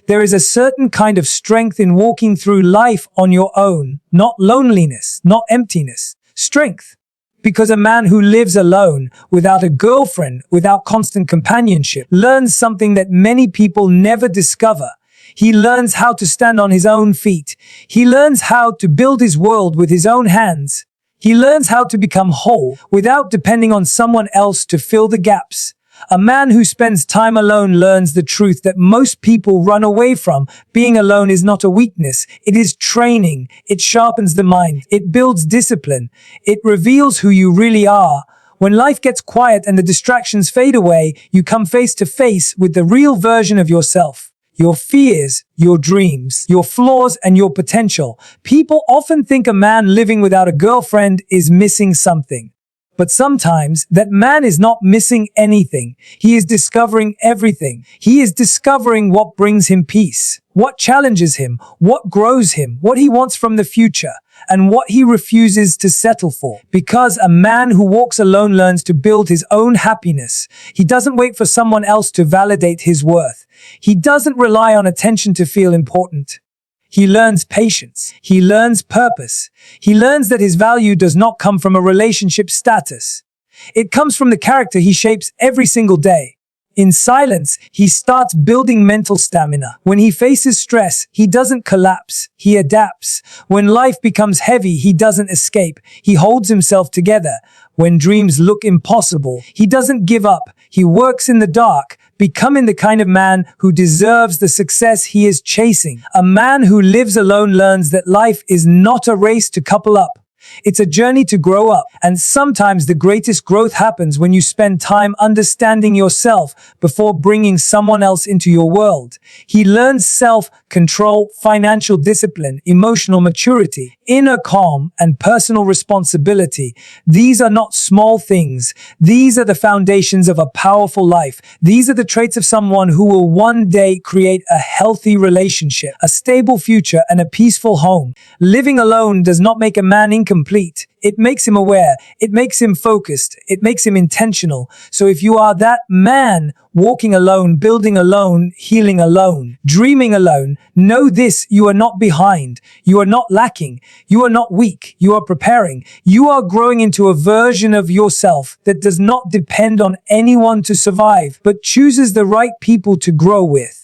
There is a certain kind of strength in walking through life on your own, not loneliness, not emptiness, strength. Because a man who lives alone, without a girlfriend, without constant companionship, learns something that many people never discover. He learns how to stand on his own feet. He learns how to build his world with his own hands. He learns how to become whole without depending on someone else to fill the gaps. A man who spends time alone learns the truth that most people run away from. Being alone is not a weakness. It is training. It sharpens the mind. It builds discipline. It reveals who you really are. When life gets quiet and the distractions fade away, you come face to face with the real version of yourself. Your fears, your dreams, your flaws, and your potential. People often think a man living without a girlfriend is missing something. But sometimes that man is not missing anything. He is discovering everything. He is discovering what brings him peace, what challenges him, what grows him, what he wants from the future, and what he refuses to settle for. Because a man who walks alone learns to build his own happiness. He doesn't wait for someone else to validate his worth. He doesn't rely on attention to feel important. He learns patience. He learns purpose. He learns that his value does not come from a relationship status. It comes from the character he shapes every single day. In silence, he starts building mental stamina. When he faces stress, he doesn't collapse. He adapts. When life becomes heavy, he doesn't escape. He holds himself together. When dreams look impossible, he doesn't give up. He works in the dark, becoming the kind of man who deserves the success he is chasing. A man who lives alone learns that life is not a race to couple up. It's a journey to grow up, and sometimes the greatest growth happens when you spend time understanding yourself before bringing someone else into your world. He learns self-control, financial discipline, emotional maturity, inner calm, and personal responsibility. These are not small things. These are the foundations of a powerful life. These are the traits of someone who will one day create a healthy relationship, a stable future, and a peaceful home. Living alone does not make a man incomplete. It makes him aware. It makes him focused. It makes him intentional. So if you are that man, walking alone, building alone, healing alone, dreaming alone, know this: you are not behind. You are not lacking. You are not weak. You are preparing. You are growing into a version of yourself that does not depend on anyone to survive, but chooses the right people to grow with.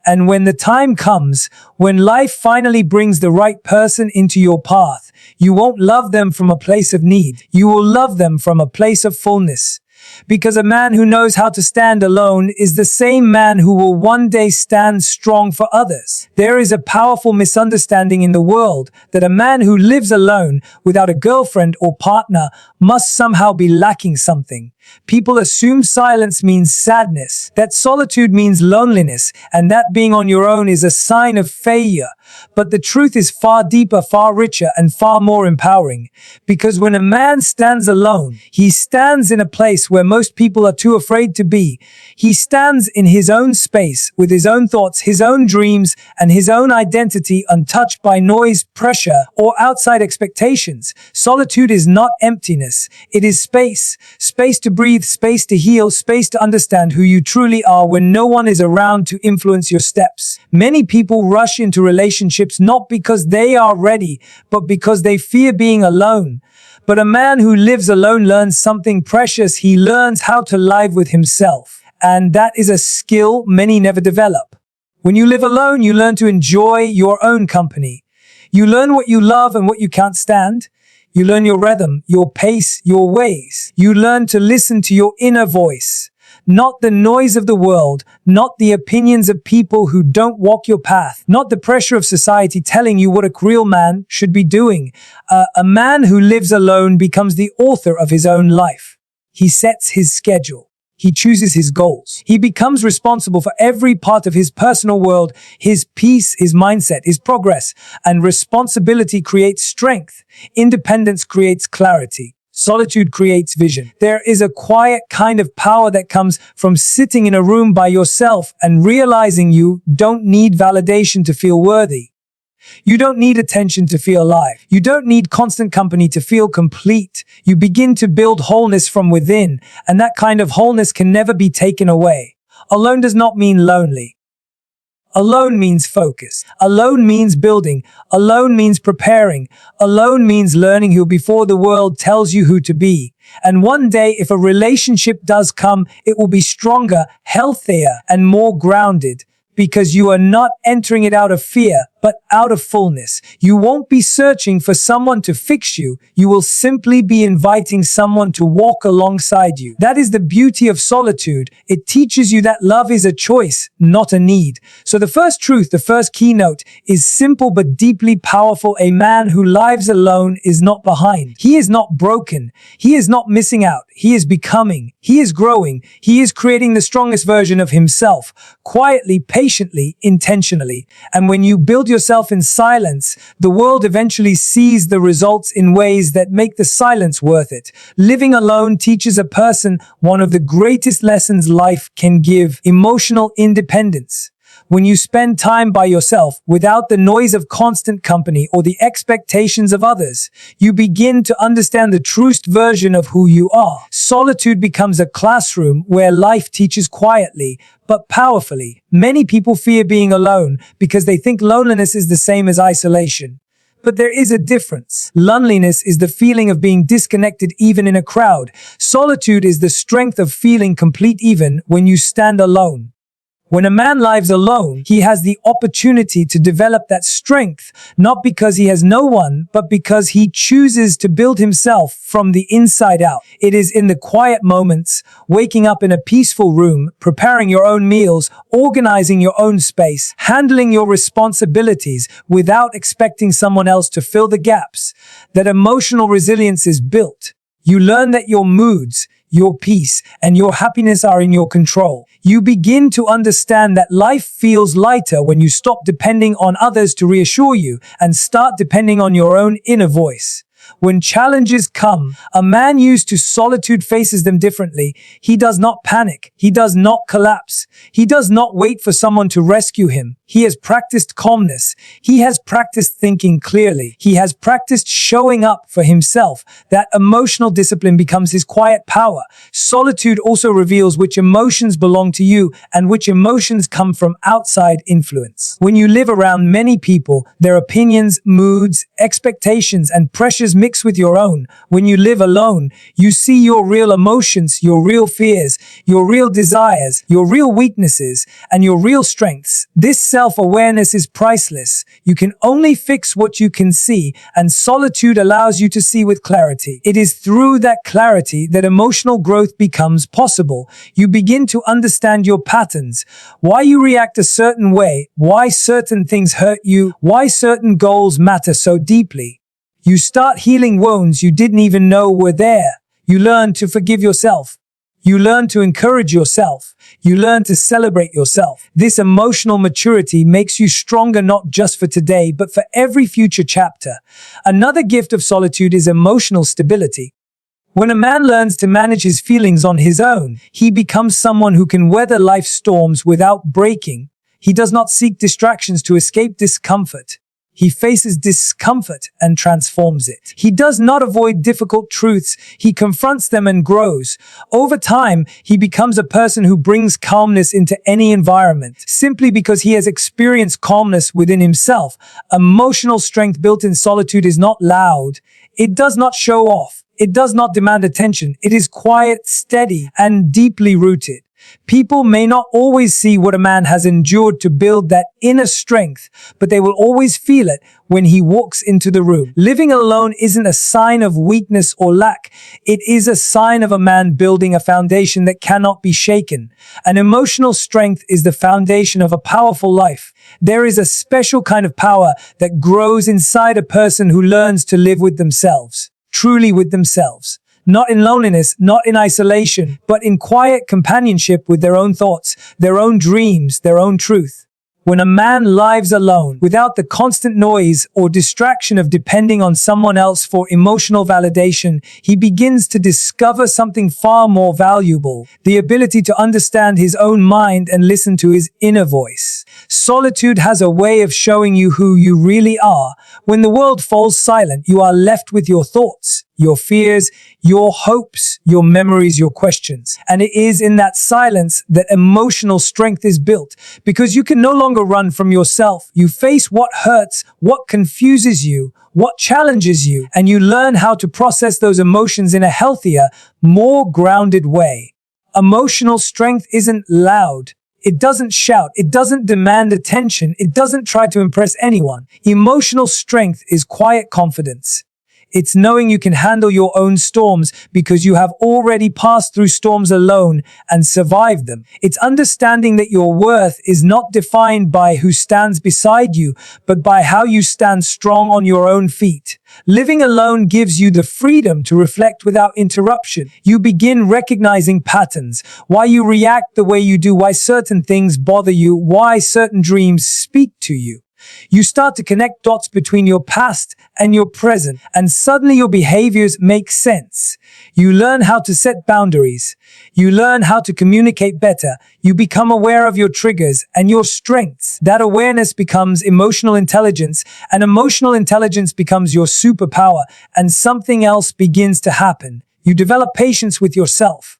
And when the time comes, when life finally brings the right person into your path, you won't love them from a place of need. You will love them from a place of fullness. Because a man who knows how to stand alone is the same man who will one day stand strong for others. There is a powerful misunderstanding in the world that a man who lives alone without a girlfriend or partner must somehow be lacking something. People assume silence means sadness, that solitude means loneliness, and that being on your own is a sign of failure. But the truth is far deeper, far richer, and far more empowering. Because when a man stands alone, he stands in a place where most people are too afraid to be. He stands in his own space, with his own thoughts, his own dreams, and his own identity, untouched by noise, pressure, or outside expectations. Solitude is not emptiness. It is space. Space to breathe, space to heal, space to understand who you truly are when no one is around to influence your steps. Many people rush into relationships not because they are ready, but because they fear being alone. But a man who lives alone learns something precious. He learns how to live with himself. And that is a skill many never develop. When you live alone, you learn to enjoy your own company. You learn what you love and what you can't stand. You learn your rhythm, your pace, your ways. You learn to listen to your inner voice, not the noise of the world, not the opinions of people who don't walk your path, not the pressure of society telling you what a real man should be doing. A man who lives alone becomes the author of his own life. He sets his schedule. He chooses his goals. He becomes responsible for every part of his personal world, his peace, his mindset, his progress. And responsibility creates strength. Independence creates clarity. Solitude creates vision. There is a quiet kind of power that comes from sitting in a room by yourself and realizing you don't need validation to feel worthy. You don't need attention to feel alive. You don't need constant company to feel complete. You begin to build wholeness from within, and that kind of wholeness can never be taken away. Alone does not mean lonely. Alone means focus. Alone means building. Alone means preparing. Alone means learning who before the world tells you who to be. And one day, if a relationship does come, it will be stronger, healthier, and more grounded. Because you are not entering it out of fear, but out of fullness. You won't be searching for someone to fix you. You will simply be inviting someone to walk alongside you. That is the beauty of solitude. It teaches you that love is a choice, not a need. So the first truth, the first keynote, is simple but deeply powerful. A man who lives alone is not behind. He is not broken. He is not missing out. He is becoming. He is growing. He is creating the strongest version of himself, quietly, patiently, intentionally. And when you build yourself in silence, the world eventually sees the results in ways that make the silence worth it. Living alone teaches a person one of the greatest lessons life can give: emotional independence. When you spend time by yourself, without the noise of constant company or the expectations of others, you begin to understand the truest version of who you are. Solitude becomes a classroom where life teaches quietly, but powerfully. Many people fear being alone because they think loneliness is the same as isolation. But there is a difference. Loneliness is the feeling of being disconnected even in a crowd. Solitude is the strength of feeling complete even when you stand alone. When a man lives alone, he has the opportunity to develop that strength, not because he has no one, but because he chooses to build himself from the inside out. It is in the quiet moments, waking up in a peaceful room, preparing your own meals, organizing your own space, handling your responsibilities without expecting someone else to fill the gaps, that emotional resilience is built. You learn that your moods, your peace, and your happiness are in your control. You begin to understand that life feels lighter when you stop depending on others to reassure you and start depending on your own inner voice. When challenges come, a man used to solitude faces them differently. He does not panic. He does not collapse. He does not wait for someone to rescue him. He has practiced calmness. He has practiced thinking clearly. He has practiced showing up for himself. That emotional discipline becomes his quiet power. Solitude also reveals which emotions belong to you and which emotions come from outside influence. When you live around many people, their opinions, moods, expectations, and pressures mix with your own. When you live alone, you see your real emotions, your real fears, your real desires, your real weaknesses, and your real strengths. This self-awareness is priceless. You can only fix what you can see, and solitude allows you to see with clarity. It is through that clarity that emotional growth becomes possible. You begin to understand your patterns, why you react a certain way, why certain things hurt you, why certain goals matter so deeply. You start healing wounds you didn't even know were there. You learn to forgive yourself. You learn to encourage yourself. You learn to celebrate yourself. This emotional maturity makes you stronger not just for today, but for every future chapter. Another gift of solitude is emotional stability. When a man learns to manage his feelings on his own, he becomes someone who can weather life's storms without breaking. He does not seek distractions to escape discomfort. He faces discomfort and transforms it. He does not avoid difficult truths. He confronts them and grows. Over time, he becomes a person who brings calmness into any environment, simply because he has experienced calmness within himself. Emotional strength built in solitude is not loud. It does not show off. It does not demand attention. It is quiet, steady, and deeply rooted. People may not always see what a man has endured to build that inner strength, but they will always feel it when he walks into the room. Living alone isn't a sign of weakness or lack. It is a sign of a man building a foundation that cannot be shaken. An emotional strength is the foundation of a powerful life. There is a special kind of power that grows inside a person who learns to live with themselves, truly with themselves. Not in loneliness, not in isolation, but in quiet companionship with their own thoughts, their own dreams, their own truth. When a man lives alone, without the constant noise or distraction of depending on someone else for emotional validation, he begins to discover something far more valuable: the ability to understand his own mind and listen to his inner voice. Solitude has a way of showing you who you really are. When the world falls silent, you are left with your thoughts, your fears, your hopes, your memories, your questions. And it is in that silence that emotional strength is built, because you can no longer run from yourself. You face what hurts, what confuses you, what challenges you, and you learn how to process those emotions in a healthier, more grounded way. Emotional strength isn't loud. It doesn't shout. It doesn't demand attention. It doesn't try to impress anyone. Emotional strength is quiet confidence. It's knowing you can handle your own storms because you have already passed through storms alone and survived them. It's understanding that your worth is not defined by who stands beside you, but by how you stand strong on your own feet. Living alone gives you the freedom to reflect without interruption. You begin recognizing patterns, why you react the way you do, why certain things bother you, why certain dreams speak to you. You start to connect dots between your past and your present, and suddenly your behaviors make sense. You learn how to set boundaries. You learn how to communicate better. You become aware of your triggers and your strengths. That awareness becomes emotional intelligence, and emotional intelligence becomes your superpower, and something else begins to happen. You develop patience with yourself.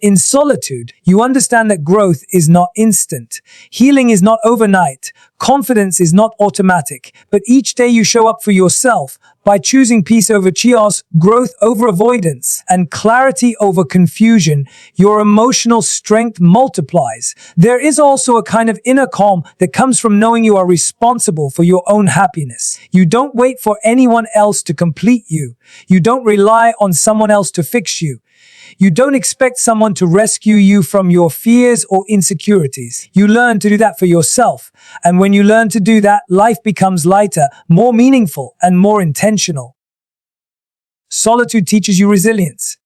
In solitude, you understand that growth is not instant. Healing is not overnight. Confidence is not automatic. But each day you show up for yourself by choosing peace over chaos, growth over avoidance, and clarity over confusion. Your emotional strength multiplies. There is also a kind of inner calm that comes from knowing you are responsible for your own happiness. You don't wait for anyone else to complete you. You don't rely on someone else to fix you. You don't expect someone to rescue you from your fears or insecurities. You learn to do that for yourself. And when you learn to do that, life becomes lighter, more meaningful, and more intentional. Solitude teaches you resilience.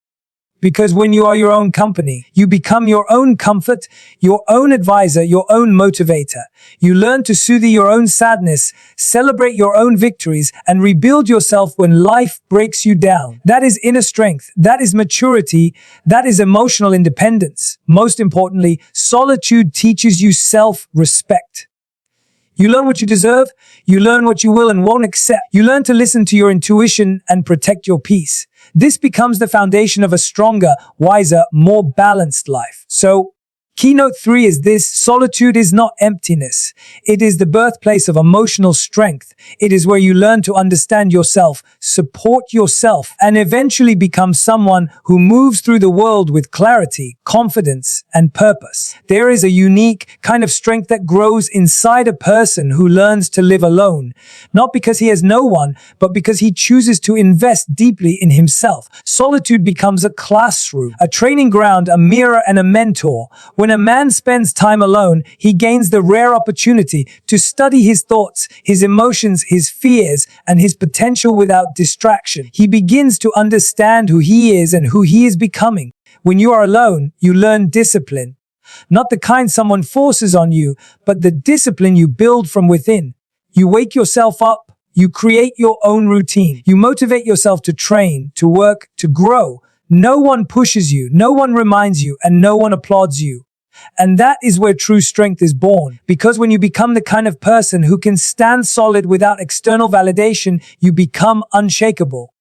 Because when you are your own company, you become your own comfort, your own advisor, your own motivator. You learn to soothe your own sadness, celebrate your own victories, and rebuild yourself when life breaks you down. That is inner strength. That is maturity. That is emotional independence. Most importantly, solitude teaches you self-respect. You learn what you deserve. You learn what you will and won't accept. You learn to listen to your intuition and protect your peace. This becomes the foundation of a stronger, wiser, more balanced life. So, keynote 3 is this: solitude is not emptiness. It is the birthplace of emotional strength. It is where you learn to understand yourself, support yourself, and eventually become someone who moves through the world with clarity, confidence, and purpose. There is a unique kind of strength that grows inside a person who learns to live alone, not because he has no one, but because he chooses to invest deeply in himself. Solitude becomes a classroom, a training ground, a mirror, and a mentor. When a man spends time alone, he gains the rare opportunity to study his thoughts, his emotions, his fears, and his potential without distraction. He begins to understand who he is and who he is becoming. When you are alone, you learn discipline. Not the kind someone forces on you, but the discipline you build from within. You wake yourself up. You create your own routine. You motivate yourself to train, to work, to grow. No one pushes you, no one reminds you, and no one applauds you. And that is where true strength is born. Because when you become the kind of person who can stand solid without external validation, you become unshakable.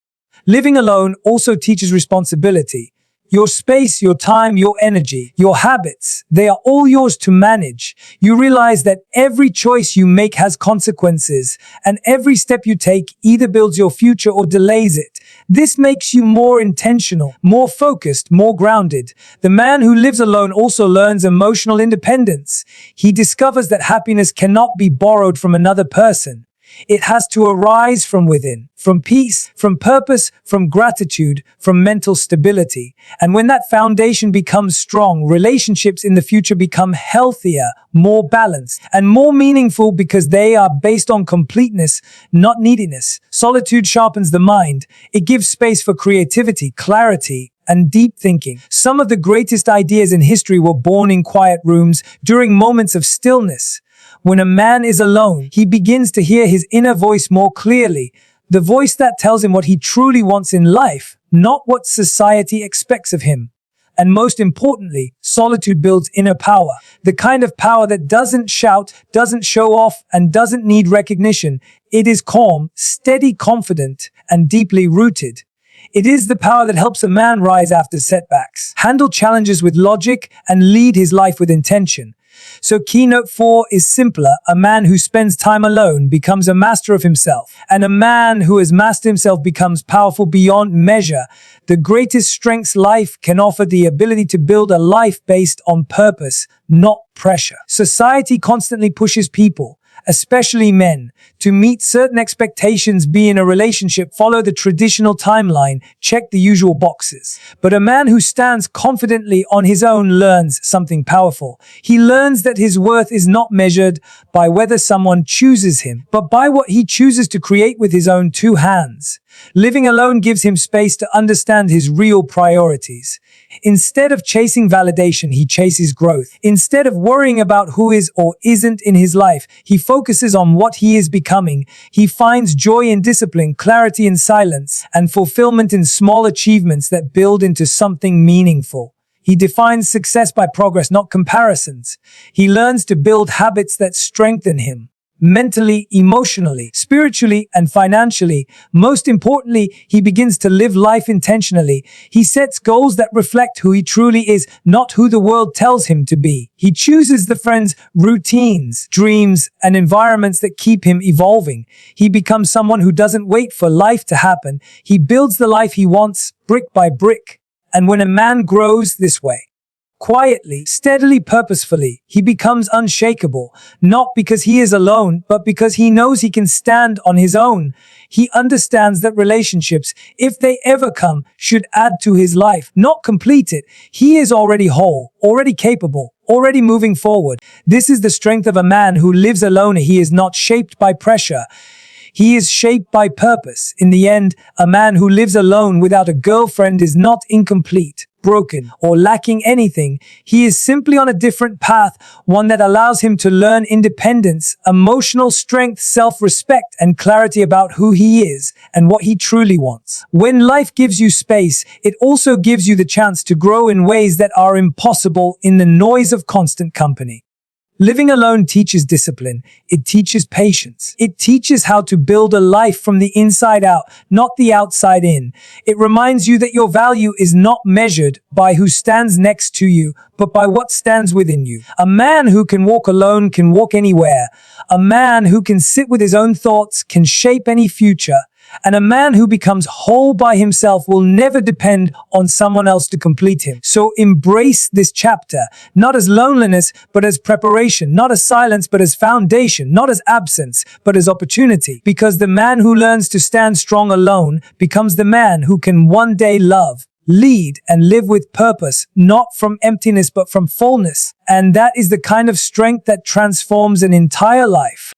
Living alone also teaches responsibility. Your space, your time, your energy, your habits, they are all yours to manage. You realize that every choice you make has consequences, and every step you take either builds your future or delays it. This makes you more intentional, more focused, more grounded. The man who lives alone also learns emotional independence. He discovers that happiness cannot be borrowed from another person. It has to arise from within, from peace, from purpose, from gratitude, from mental stability. And when that foundation becomes strong, relationships in the future become healthier, more balanced, and more meaningful because they are based on completeness, not neediness. Solitude sharpens the mind. It gives space for creativity, clarity, and deep thinking. Some of the greatest ideas in history were born in quiet rooms during moments of stillness. When a man is alone, he begins to hear his inner voice more clearly, the voice that tells him what he truly wants in life, not what society expects of him. And most importantly, solitude builds inner power. The kind of power that doesn't shout, doesn't show off, and doesn't need recognition. It is calm, steady, confident, and deeply rooted. It is the power that helps a man rise after setbacks, handle challenges with logic, and lead his life with intention. So keynote 4 is simpler. A man who spends time alone becomes a master of himself, and a man who has mastered himself becomes powerful beyond measure. The greatest strengths life can offer: the ability to build a life based on purpose, not pressure. Society constantly pushes people, especially men, to meet certain expectations, be in a relationship, follow the traditional timeline, check the usual boxes. But a man who stands confidently on his own learns something powerful. He learns that his worth is not measured by whether someone chooses him, but by what he chooses to create with his own two hands. Living alone gives him space to understand his real priorities. Instead of chasing validation, he chases growth. Instead of worrying about who is or isn't in his life, he focuses on what he is becoming. He finds joy in discipline, clarity in silence, and fulfillment in small achievements that build into something meaningful. He defines success by progress, not comparisons. He learns to build habits that strengthen him mentally, emotionally, spiritually, and financially. Most importantly, he begins to live life intentionally. He sets goals that reflect who he truly is, not who the world tells him to be. He chooses the friends, routines, dreams, and environments that keep him evolving. He becomes someone who doesn't wait for life to happen. He builds the life he wants, brick by brick. And when a man grows this way, quietly, steadily, purposefully, he becomes unshakable, not because he is alone, but because he knows he can stand on his own. He understands that relationships, if they ever come, should add to his life, not complete it. He is already whole, already capable, already moving forward. This is the strength of a man who lives alone. He is not shaped by pressure. He is shaped by purpose. In the end, a man who lives alone without a girlfriend is not incomplete, broken, or lacking anything. He is simply on a different path, one that allows him to learn independence, emotional strength, self-respect, and clarity about who he is and what he truly wants. When life gives you space, it also gives you the chance to grow in ways that are impossible in the noise of constant company. Living alone teaches discipline. It teaches patience. It teaches how to build a life from the inside out, not the outside in. It reminds you that your value is not measured by who stands next to you, but by what stands within you. A man who can walk alone can walk anywhere. A man who can sit with his own thoughts can shape any future. And a man who becomes whole by himself will never depend on someone else to complete him. So embrace this chapter, not as loneliness, but as preparation, not as silence, but as foundation, not as absence, but as opportunity. Because the man who learns to stand strong alone becomes the man who can one day love, lead, and live with purpose, not from emptiness, but from fullness. And that is the kind of strength that transforms an entire life.